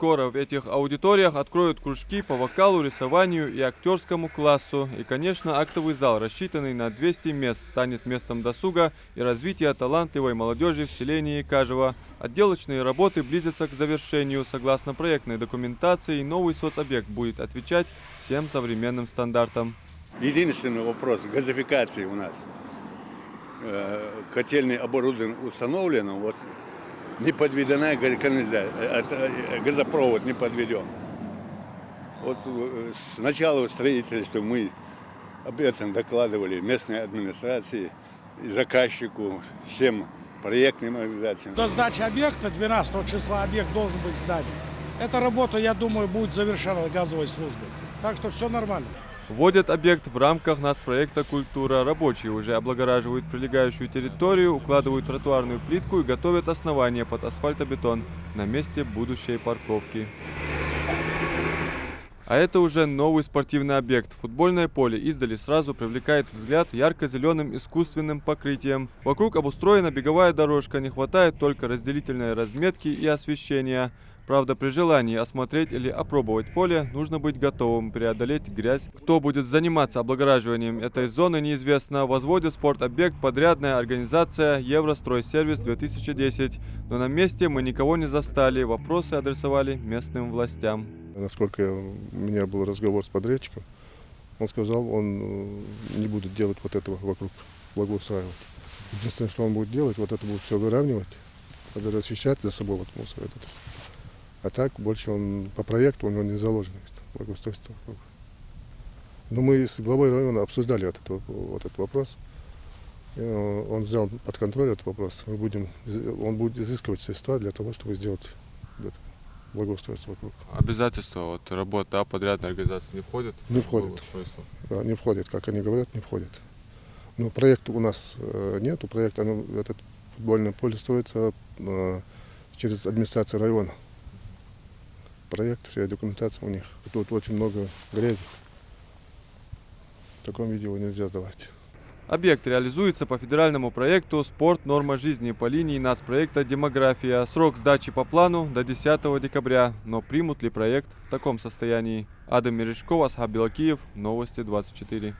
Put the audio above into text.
скоро в этих аудиториях откроют кружки по вокалу, рисованию и актерскому классу. И, конечно, актовый зал, рассчитанный на 200 мест, станет местом досуга и развития талантливой молодежи в селении Кажево. Отделочные работы близятся к завершению. Согласно проектной документации, новый соцобъект будет отвечать всем современным стандартам. Единственный вопрос газификации у нас. Котельное оборудование установлено, вот не подведена канализация, газопровод не подведен. Вот с начала строительства мы об этом докладывали местной администрации, заказчику, всем проектным организациям. До сдачи объекта 12 числа объект должен быть в здании. Эта работа, я думаю, будет завершена газовой службой. Так что все нормально. Вводят объект в рамках нацпроекта «Культура». Рабочие уже облагораживают прилегающую территорию, укладывают тротуарную плитку и готовят основание под асфальтобетон на месте будущей парковки. А это уже новый спортивный объект. Футбольное поле издали сразу привлекает взгляд ярко-зеленым искусственным покрытием. Вокруг обустроена беговая дорожка, не хватает только разделительной разметки и освещения. Правда, при желании осмотреть или опробовать поле, нужно быть готовым преодолеть грязь. Кто будет заниматься облагораживанием этой зоны, неизвестно. Возводит спортобъект подрядная организация «Евростройсервис-2010». Но на месте мы никого не застали, вопросы адресовали местным властям. Насколько у меня был разговор с подрядчиком, он сказал, он не будет делать вот этого вокруг, благоустраивать. Единственное, что он будет делать, вот это будет все выравнивать, расчищать за собой вот мусор этот. А так больше он по проекту у него не заложено благоустройство. Но мы с главой района обсуждали вот этот вопрос. Он взял под контроль этот вопрос. Он будет изыскивать средства для того, чтобы сделать благоустройство вокруг. Обязательства вот, работа подрядной организации не входит? Не входит. Да, не входит, как они говорят, не входит. Но проекта у нас нету. Проект, этот футбольное поле строится через администрацию района. Проект, вся документация у них. Тут очень много грязи. В таком виде его нельзя сдавать. Объект реализуется по федеральному проекту «Спорт. Норма жизни» по линии нацпроекта «Демография». Срок сдачи по плану до 10 декабря. Но примут ли проект в таком состоянии? Адам Мережков, Асхаб Белакиев, Новости 24.